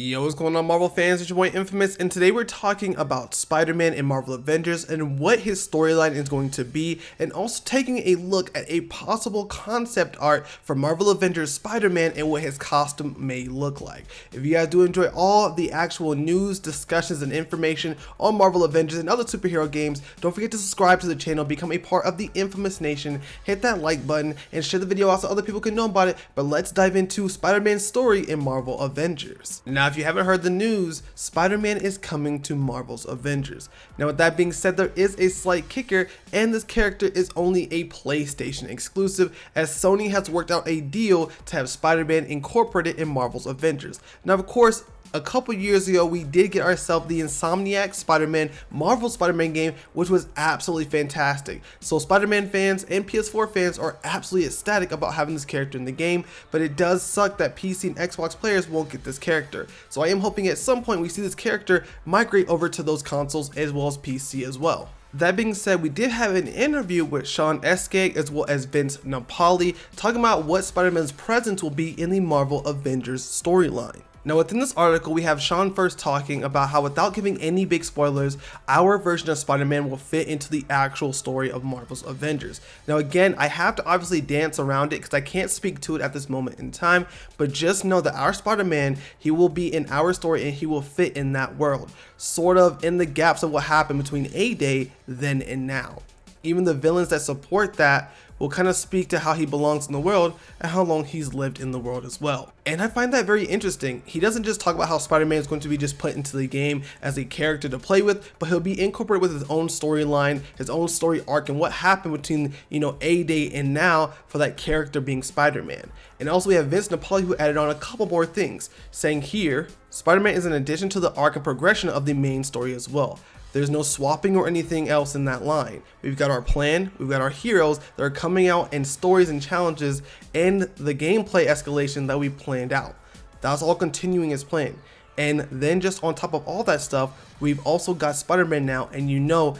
Yo, what's going on, Marvel fans? It's your boy Infamous, and today we're talking about Spider-Man in Marvel Avengers and what his storyline is going to be, and also taking a look at a possible concept art for Marvel Avengers Spider-Man and what his costume may look like. If you guys do enjoy all the actual news, discussions, and information on Marvel Avengers and other superhero games, don't forget to subscribe to the channel, become a part of the Infamous Nation, hit that like button, and share the video out so other people can know about it. But let's dive into Spider-Man's story in Marvel Avengers. Now, if you haven't heard the news, Spider-Man is coming to Marvel's Avengers. Now, with that being said, there is a slight kicker, and this character is only a PlayStation exclusive, as Sony has worked out a deal to have Spider-Man incorporated in Marvel's Avengers. Now, of course, a couple years ago, we did get ourselves the Insomniac Spider-Man Marvel Spider-Man game, which was absolutely fantastic. So Spider-Man fans and PS4 fans are absolutely ecstatic about having this character in the game, but it does suck that PC and Xbox players won't get this character. So I am hoping at some point we see this character migrate over to those consoles as well as PC as well. That being said, we did have an interview with Shaun Escagy as well as Vince Napoli talking about what Spider-Man's presence will be in the Marvel Avengers storyline. Now, within this article, we have Shaun first talking about how, without giving any big spoilers, our version of Spider-Man will fit into the actual story of Marvel's Avengers. Now, again, I have to obviously dance around it because I can't speak to it at this moment in time, but just know that our Spider-Man, he will be in our story and he will fit in that world, sort of in the gaps of what happened between A-Day, then, and now. Even the villains that support that will kind of speak to how he belongs in the world and how long he's lived in the world as well. And I find that very interesting. He doesn't just talk about how Spider-Man is going to be just put into the game as a character to play with, but he'll be incorporated with his own storyline, his own story arc, and what happened between, A-Day and now for that character being Spider-Man. And also we have Vince Napoli, who added on a couple more things, saying here, Spider-Man is an addition to the arc and progression of the main story as well. There's no swapping or anything else in that line. We've got our plan, we've got our heroes that are coming out, and stories and challenges and the gameplay escalation that we planned out. That's all continuing as planned. And then just on top of all that stuff, we've also got Spider-Man now, and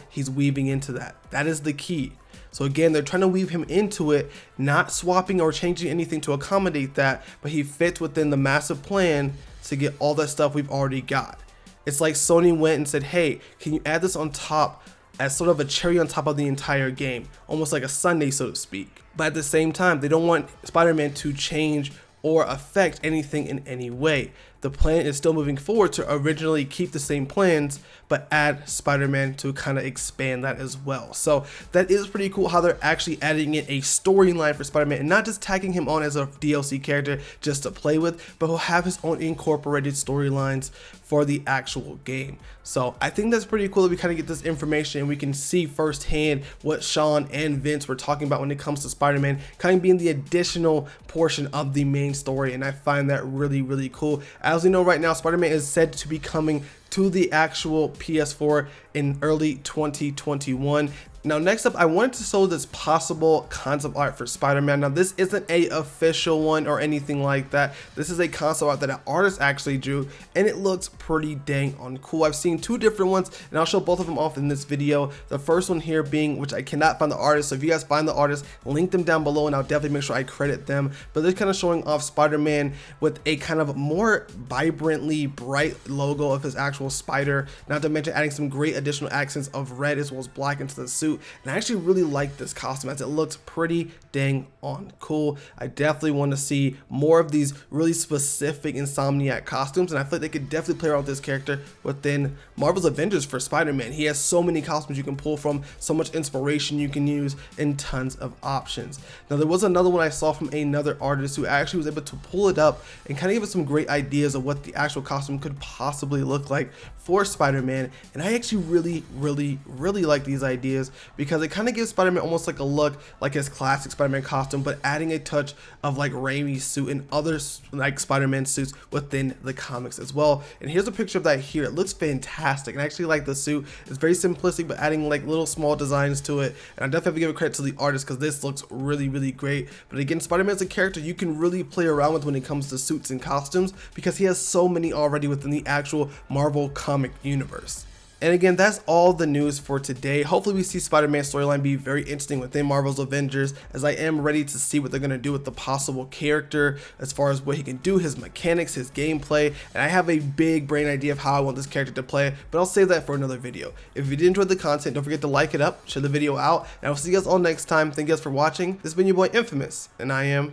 he's weaving into that. That is the key. So again, they're trying to weave him into it, not swapping or changing anything to accommodate that, but he fits within the massive plan to get all that stuff we've already got. It's like Sony went and said, hey, can you add this on top as sort of a cherry on top of the entire game, almost like a sundae, so to speak. But at the same time, they don't want Spider-Man to change or affect anything in any way. The plan is still moving forward to originally keep the same plans, but add Spider-Man to kind of expand that as well. So that is pretty cool how they're actually adding in a storyline for Spider-Man and not just tagging him on as a DLC character just to play with, but he'll have his own incorporated storylines for the actual game. So I think that's pretty cool that we kind of get this information and we can see firsthand what Shaun and Vince were talking about when it comes to Spider-Man kind of being the additional portion of the main story, and I find that really, really cool. As we know right now, Spider-Man is said to be coming to the actual PS4 in early 2021. Now, next up, I wanted to show this possible concept art for Spider-Man. Now, this isn't a official one or anything like that. This is a concept art that an artist actually drew, and it looks pretty dang on cool. I've seen two different ones, and I'll show both of them off in this video. The first one here being, which I cannot find the artist, so if you guys find the artist, link them down below, and I'll definitely make sure I credit them. But they're kind of showing off Spider-Man with a kind of more vibrantly bright logo of his actual spider, not to mention adding some great additional accents of red as well as black into the suit. And I actually really like this costume as it looks pretty dang on cool. I definitely want to see more of these really specific Insomniac costumes, and I feel like they could definitely play around with this character within Marvel's Avengers for Spider-Man. He has so many costumes you can pull from, so much inspiration you can use, and tons of options. Now, there was another one I saw from another artist who actually was able to pull it up and kind of give us some great ideas of what the actual costume could possibly look like for Spider-Man, and I actually really like these ideas because it kind of gives Spider-Man almost like a look like his classic Spider-Man costume, but adding a touch of like Raimi's suit and other like Spider-Man suits within the comics as well. And here's a picture of that here. It looks fantastic, and I actually like the suit. It's very simplistic, but adding like little small designs to it, and I definitely have to give credit to the artist because this looks really great. But again, Spider-Man's a character you can really play around with when it comes to suits and costumes because he has so many already within the actual Marvel comic universe. And again, that's all the news for today. Hopefully we see Spider-Man storyline be very interesting within Marvel's Avengers, as I am ready to see what they're going to do with the possible character as far as what he can do, his mechanics, his gameplay, and I have a big brain idea of how I want this character to play, but I'll save that for another video. If you did enjoy the content, don't forget to like it up, share the video out, and I will see you guys all next time. Thank you guys for watching. This has been your boy Infamous, and I am